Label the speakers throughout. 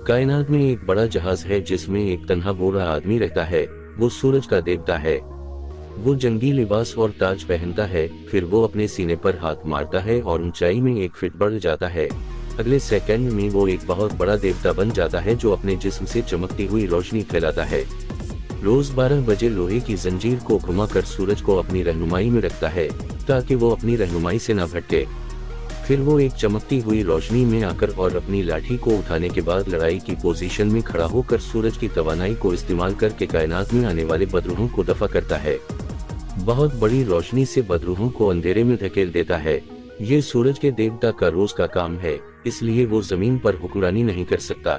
Speaker 1: कायनात में एक बड़ा जहाज है जिसमें एक तन्हा बूढ़ा आदमी रहता है। वो सूरज का देवता है। वो जंगी लिबास और ताज पहनता है, फिर वो अपने सीने पर हाथ मारता है और ऊंचाई में 1 फीट बढ़ जाता है। अगले सेकंड में वो एक बहुत बड़ा देवता बन जाता है जो अपने जिस्म से चमकती हुई रोशनी फैलाता है। रोज 12 बजे लोहे की जंजीर को घुमाकर सूरज को अपनी रहनुमाई में रखता है ताकि वो अपनी रहनुमाई से न भटके। फिर वो एक चमकती हुई रोशनी में आकर और अपनी लाठी को उठाने के बाद लड़ाई की पोजीशन में खड़ा होकर सूरज की तवानाई को इस्तेमाल करके कायनात में आने वाले बदरूहों को दफा करता है। बहुत बड़ी रोशनी से बदरूहों को अंधेरे में धकेल देता है। ये सूरज के देवता का रोज का काम है, इसलिए वो जमीन पर हुक्मरानी नहीं कर सकता।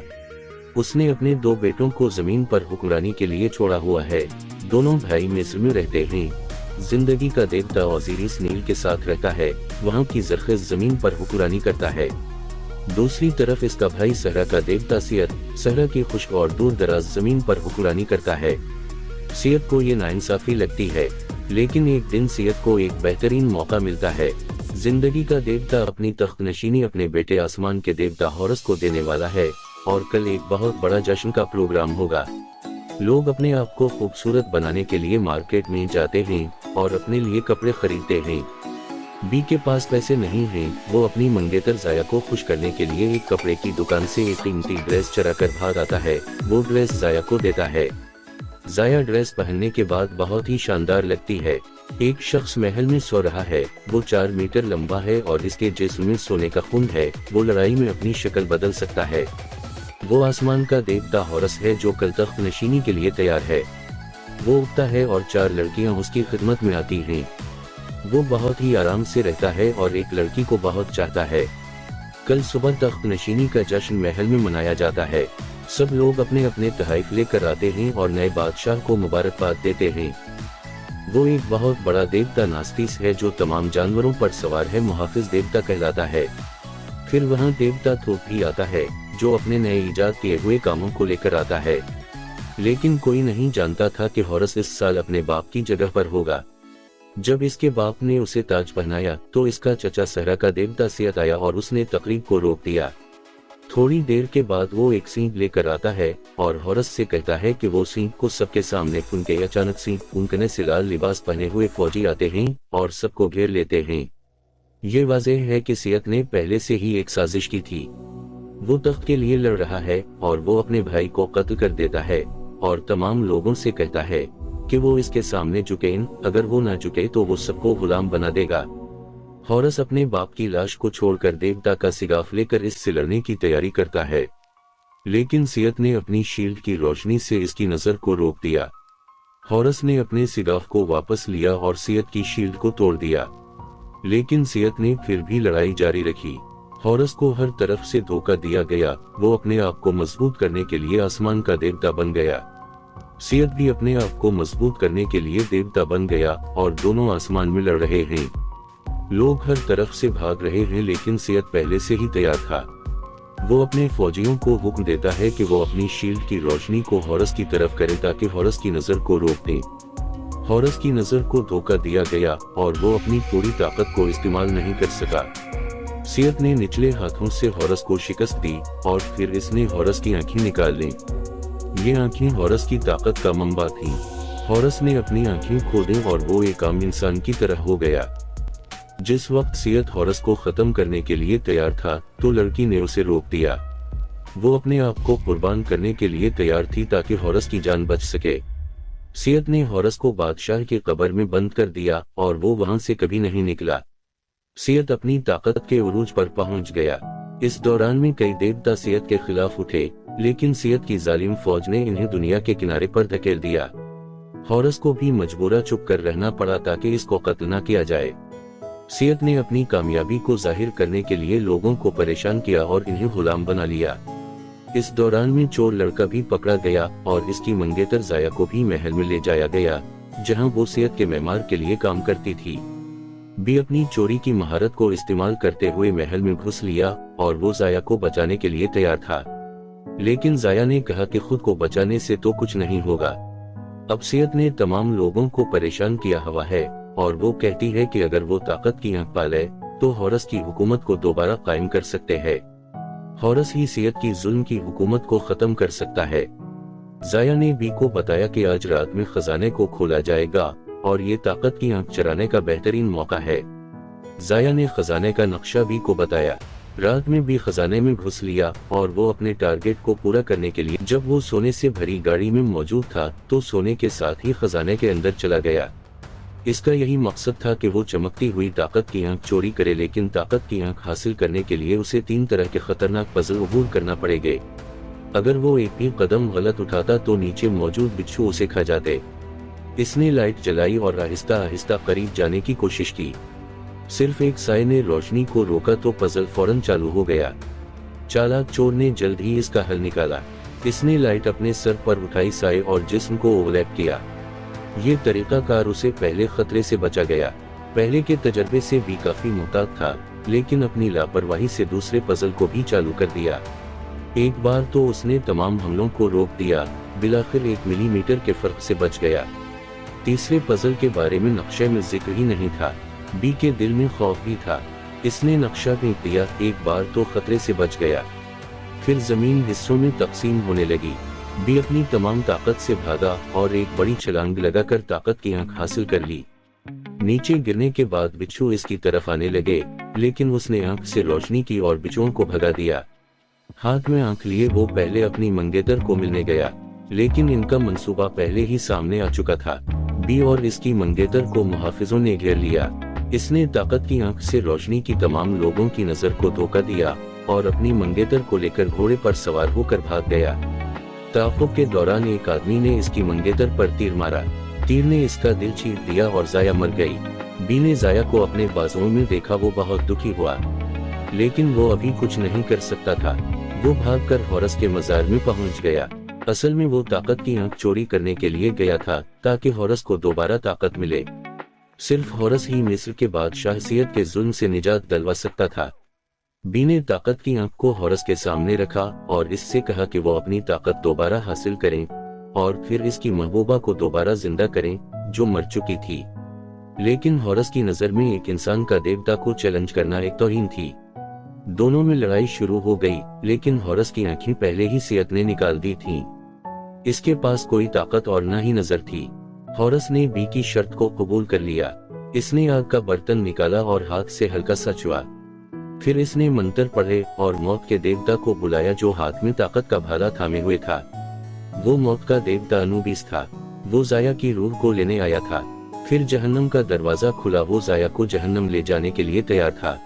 Speaker 1: उसने अपने 2 बेटों को जमीन पर हुक्मरानी के लिए छोड़ा हुआ है। दोनों भाई मिस्र में रहते हैं। जिंदगी का देवता ओजिरिस नील के साथ रहता है, वहाँ की जरखेज जमीन पर हुक्मरानी करता है। दूसरी तरफ इसका भाई सहरा का देवता सियत सहरा की खुश्क और दूर दराज जमीन पर हुक्मरानी करता है। सियत को ये नाइंसाफी लगती है, लेकिन एक दिन सियत को एक बेहतरीन मौका मिलता है। जिंदगी का देवता अपनी तख्त नशीनी अपने बेटे आसमान के देवता हॉरस को देने वाला है और कल एक बहुत बड़ा जश्न का प्रोग्राम होगा। लोग अपने आप को खूबसूरत बनाने के लिए मार्केट में जाते हैं और अपने लिए कपड़े खरीदते हैं। बी के पास पैसे नहीं हैं, वो अपनी मंगेतर जाया को खुश करने के लिए एक कपड़े की दुकान से एक कीमती ड्रेस चुरा कर भाग आता है। वो ड्रेस जाया को देता है। जाया ड्रेस पहनने के बाद बहुत ही शानदार लगती है। एक शख्स महल में सो रहा है। वो 4 मीटर लंबा है और इसके जिस्म में सोने का खून है। वो लड़ाई में अपनी शक्ल बदल सकता है। वो आसमान का देवता हॉरस है जो कल तख्त नशीनी के लिए तैयार है। वो उठता है और 4 लड़कियां उसकी खिदमत में आती हैं। वो बहुत ही आराम से रहता है और एक लड़की को बहुत चाहता है। कल सुबह तख्त नशीनी का जश्न महल में मनाया जाता है। सब लोग अपने अपने तोहफे लेकर आते हैं और नए बादशाह को मुबारकबाद देते हैं। वो एक बहुत बड़ा देवता नास्तिस है जो तमाम जानवरों पर सवार है, मुहाफिज देवता कहलाता है। फिर वहाँ देवता थोप भी आता है जो अपने नए ईजाद किए हुए कामों को लेकर आता है। लेकिन कोई नहीं जानता था कि हॉरस इस साल अपने बाप की जगह पर होगा। जब इसके बाप ने उसे ताज पहनाया तो इसका चचा सहरा का देवता सियत आया और उसने तकरीब को रोक दिया। थोड़ी देर के बाद वो एक सींग लेकर आता है और हॉरस से कहता है कि वो सींग को सबके सामने फूंके। अचानक सींग फूंकने से लाल लिबास पहने हुए फौजी आते हैं और सबको घेर लेते हैं। ये वाज़ेह है कि सियत ने पहले से ही एक साजिश की थी। वो तख्त के लिए लड़ रहा है और वो अपने भाई को कत्ल कर देता है और तमाम लोगों से कहता है कि वो इसके सामने झुके। अगर वो ना झुके तो वो सबको गुलाम बना देगा। हॉरस अपने बाप की लाश को छोड़कर देवता का सिगाफ लेकर इससे लड़ने की तैयारी करता है, लेकिन सियत ने अपनी शील्ड की रोशनी से इसकी नजर को रोक दिया। हॉरस ने अपने सिगाफ को वापस लिया और सियत की शील्ड को तोड़ दिया, लेकिन सियत ने फिर भी लड़ाई जारी रखी। हॉरस को हर तरफ से धोखा दिया गया। वो अपने आप को मजबूत करने के लिए आसमान का देवता बन गया। सियत भी अपने आप को मजबूत करने के लिए देवता बन गया और दोनों आसमान में लड़ रहे हैं। लोग हर तरफ से भाग रहे हैं, लेकिन सियत पहले से ही तैयार था। वो अपने फौजियों को हुक्म देता है कि वो अपनी शील्ड की रोशनी को हॉरस की तरफ करे ताकि हॉरस की नजर को रोक दें। हॉरस की नजर को धोखा दिया गया और वो अपनी पूरी ताकत को इस्तेमाल नहीं कर सका। सियत ने निचले हाथों से हॉरस को शिकस्त दी और फिर इसने हॉरस की आंखें निकाल लीं। ये आंखें हॉरस की ताकत का मंबा थीं। हॉरस ने अपनी आंखें खोली और वो एक आम इंसान की तरह हो गया। जिस वक्त सियत हॉरस को खत्म करने के लिए तैयार था तो लड़की ने उसे रोक दिया। वो अपने आप को कुर्बान करने के लिए तैयार थी ताकि हॉरस की जान बच सके। सियत ने हॉरस को बादशाह के कब्र में बंद कर दिया और वो वहां से कभी नहीं निकला। सियत अपनी ताकत के उरूज पर पहुंच गया। इस दौरान में कई देवता सियत के खिलाफ उठे, लेकिन सियत की जालिम फौज ने इन्हें दुनिया के किनारे पर धकेल दिया। हॉरस को भी मजबूरा चुप कर रहना पड़ा ताकि इसको कत्ल न किया जाए। सियत ने अपनी कामयाबी को जाहिर करने के लिए लोगों को परेशान किया और इन्हें गुलाम बना लिया। इस दौरान में चोर लड़का भी पकड़ा गया और इसकी मंगेतर जाया को भी महल में ले जाया गया, जहां वो सियत के मेमार के लिए काम करती थी। भी अपनी चोरी की महारत को इस्तेमाल करते हुए महल में घुस लिया और वो जाया को बचाने के लिए तैयार था, लेकिन जाया ने कहा कि खुद को बचाने से तो कुछ नहीं होगा। अब सियत ने तमाम लोगों को परेशान किया हुआ है और वो कहती है कि अगर वो ताकत की आंख पाले तो हॉरस की हुकूमत को दोबारा कायम कर सकते हैं। हॉरस ही सियत की जुल्म की हुकूमत को खत्म कर सकता है। जाया ने बी को बताया कि आज रात में खजाने को खोला जाएगा और ये ताकत की आंख चराने का बेहतरीन मौका है। जाया ने खजाने का नक्शा बी को बताया। रात में बी खजाने में घुस लिया और वो अपने टारगेट को पूरा करने के लिए जब वो सोने से भरी गाड़ी में मौजूद था तो सोने के साथ ही खजाने के अंदर चला गया। इसका यही मकसद था कि वो चमकती हुई ताकत की आंख चोरी करे, लेकिन ताकत की आंख हासिल करने के लिए उसे 3 तरह के खतरनाक पजल अबूर करना पड़ेंगे। अगर वो एक भी कदम गलत उठाता तो नीचे मौजूद बिच्छू उसे खा जाते। इसने लाइट जलाई और आहिस्ता आहिस्ता करीब जाने की कोशिश की। सिर्फ एक साए ने रोशनी को रोका तो पजल फौरन चालू हो गया। चालाक चोर ने जल्द ही इसका हल निकाला। इसने लाइट अपने सर पर उठाई, साए और जिस्म को ओवरलैप किया। ये तरीकाकार उसे पहले खतरे से बचा गया। पहले के तजर्बे से भी काफी मुहतात था, लेकिन अपनी लापरवाही से दूसरे पजल को भी चालू कर दिया। एक बार तो उसने तमाम हमलों को रोक दिया, बिलाखिर 1 मिलीमीटर के फर्क से बच गया। तीसरे पजल के बारे में नक्शे में जिक्र ही नहीं था। बी के दिल में खौफ भी था। इसने नक्शा फेंक दिया। एक बार तो खतरे से बच गया। फिर जमीन हिस्सों में तकसीम होने लगी। बी अपनी तमाम ताकत से भागा और एक बड़ी छलांग लगाकर ताकत की आंख हासिल कर ली। नीचे गिरने के बाद बिच्छू इसकी तरफ आने लगे, लेकिन उसने आंख से रोशनी की और बिच्छुओं को भगा दिया। हाथ में आंख लिए वो पहले अपनी मंगेतर को मिलने गया, लेकिन इनका मंसूबा पहले ही सामने आ चुका था। बी और इसकी मंगेतर को मुहाफिजों ने घेर लिया। इसने ताकत की आंख से रोशनी की तमाम लोगों की नजर को धोखा दिया और अपनी मंगेतर को लेकर घोड़े पर सवार होकर भाग गया। ताक़ुब के दौरान एक आदमी ने इसकी मंगेतर पर तीर मारा। तीर ने इसका दिल चीर दिया और जाया मर गई। बी ने जाया को अपने बाजुओं में देखा। वो बहुत दुखी हुआ, लेकिन वो अभी कुछ नहीं कर सकता था। वो भागकर हॉरस के मजार में पहुंच गया। असल में वो ताकत की आंख चोरी करने के लिए गया था ताकि हॉरस को दोबारा ताकत मिले। सिर्फ हॉरस ही मिस्र के बादशाह सियत के जुल्म से निजात दिलवा सकता था। बी ने ताकत की आंख को हॉरस के सामने रखा और इससे कहा कि वो अपनी ताकत दोबारा हासिल करें और फिर इसकी महबूबा को दोबारा जिंदा करें जो मर चुकी थी। लेकिन हॉरस की नजर में एक इंसान का देवता को चैलेंज करना एक तौहीन थी। दोनों में लड़ाई शुरू हो गई, लेकिन हॉरस की आंखें पहले ही सियत ने निकाल दी थीं। इसके पास कोई ताकत और न ही नजर थी। हॉरस ने बी की शर्त को कबूल कर लिया। इसने आग का बर्तन निकाला और हाथ से हल्का सा छुआ। फिर इसने मंत्र पढ़े और मौत के देवता को बुलाया जो हाथ में ताकत का भाला थामे हुए था। वो मौत का देवता अनुबिस था। वो जाया की रूह को लेने आया था। फिर जहन्नम का दरवाजा खुला। वो जाया को जहन्नम ले जाने के लिए तैयार था।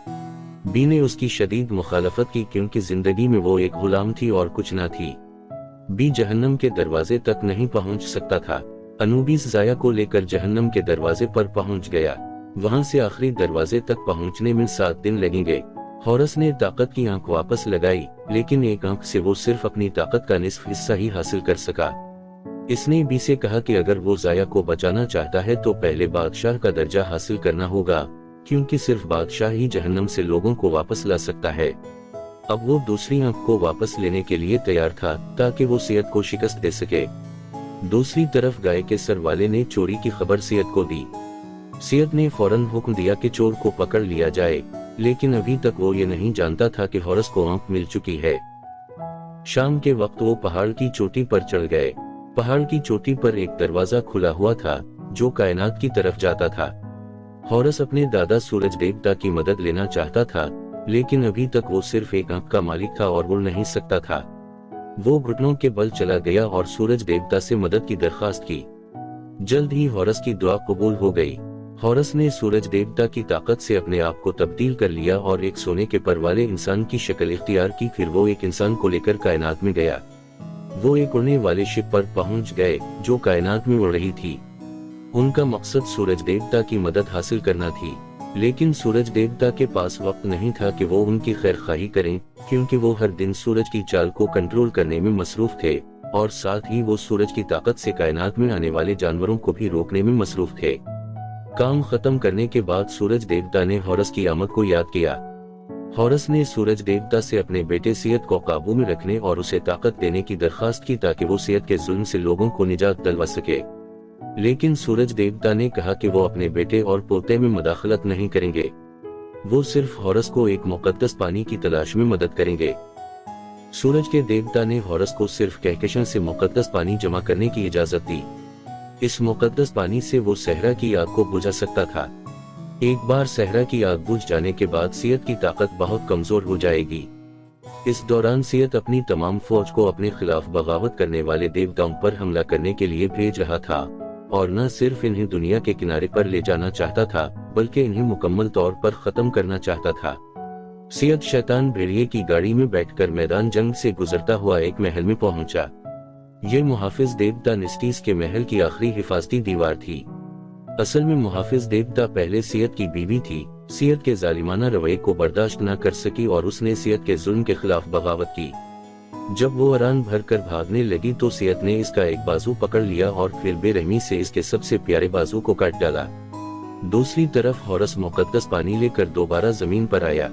Speaker 1: बी ने उसकी शदीद मुखालफत की, क्योंकि जिंदगी में वो एक गुलाम थी और कुछ ना थी। बी जहन्नम के दरवाजे तक नहीं पहुंच सकता था। अनुबिस जाया को लेकर जहन्नम के दरवाजे पर पहुंच गया। वहां से आखिरी दरवाजे तक पहुंचने में 7 दिन लगेंगे। हॉरस ने ताकत की आंख वापस लगाई, लेकिन एक आंख से वो सिर्फ अपनी ताकत का निस्फ हिस्सा ही हासिल कर सका। इसने बी से कहा कि अगर वो जाया को बचाना चाहता है तो पहले बादशाह का दर्जा हासिल करना होगा, क्योंकि सिर्फ बादशाह ही जहन्नम से लोगों को वापस ला सकता है। अब वो दूसरी आंख को वापस लेने के लिए तैयार था ताकि वो सियत को शिकस्त दे सके। दूसरी तरफ गाय के सर वाले ने चोरी की खबर सियत को दी। सियत ने फौरन हुक्म दिया कि चोर को पकड़ लिया जाए, लेकिन अभी तक वो ये नहीं जानता था कि हॉरस को आंख मिल चुकी है। शाम के वक्त वो पहाड़ की चोटी पर चढ़ गए। पहाड़ की चोटी पर एक दरवाजा खुला हुआ था जो कायनात की तरफ जाता था। हॉरस अपने दादा सूरज देवता की मदद लेना चाहता था, लेकिन अभी तक वो सिर्फ एक आंख का मालिक था और उड़ नहीं सकता था। वो घुटनों के बल चला गया और सूरज देवता से मदद की दरखास्त की। जल्द ही हॉरस की दुआ कबूल हो गई। हॉरस ने सूरज देवता की ताकत से अपने आप को तब्दील कर लिया और एक सोने के पर वाले इंसान की शक्ल इख्तियार की। फिर वो एक इंसान को लेकर कायनात में गया। वो एक उड़ने वाले शिप पर पहुंच गए जो कायनात में उड़ रही थी। उनका मकसद सूरज देवता की मदद हासिल करना थी, लेकिन सूरज देवता के पास वक्त नहीं था कि वो उनकी खैरखाही करें, क्योंकि वो हर दिन सूरज की चाल को कंट्रोल करने में मसरूफ थे और साथ ही वो सूरज की ताकत से कायनात में आने वाले जानवरों को भी रोकने में मसरूफ थे। काम खत्म करने के बाद सूरज देवता ने हॉरस की आमद को याद किया। हॉरस ने सूरज देवता से अपने बेटे सियत को काबू में रखने और उसे ताकत देने की दरखास्त की ताकि वो सियत के जुल्म से लोगों को निजात दिलवा सके। लेकिन सूरज देवता ने कहा कि वो अपने बेटे और पोते में मदाखलत नहीं करेंगे। वो सिर्फ हॉरस को एक मुकद्दस पानी की तलाश में मदद करेंगे। सूरज के देवता ने हॉरस को सिर्फ कहकशां से मुकद्दस पानी जमा करने की इजाजत दी। इस मुकद्दस पानी से वो सहरा की आग को बुझा सकता था। एक बार सहरा की आग बुझ जाने के बाद सियत की ताकत बहुत कमजोर हो जाएगी। इस दौरान सियत अपनी तमाम फौज को अपने खिलाफ बगावत करने वाले देवताओं पर हमला करने के लिए भेज रहा था, और न सिर्फ इन्हें दुनिया के किनारे पर ले जाना चाहता था, बल्कि इन्हें मुकम्मल तौर पर खत्म करना चाहता था। सियत शैतान भेड़िए की गाड़ी में बैठकर मैदान जंग से गुजरता हुआ एक महल में पहुंचा। ये मुहाफिज देवता निस्टीस के महल की आखिरी हिफाजती दीवार थी। असल में मुहाफिज देवता पहले सियत की बीवी थी। सियत के जालिमाना रवैये को बर्दाश्त न कर सकी और उसने सियत के जुल्म के खिलाफ बगावत की। जब वो अरान भर कर भागने लगी तो सियत ने इसका एक बाजू पकड़ लिया और फिर बेरहमी से इसके सबसे प्यारे बाजू को काट डाला। दूसरी तरफ हॉरस मुकद्दस पानी लेकर दोबारा जमीन पर आया।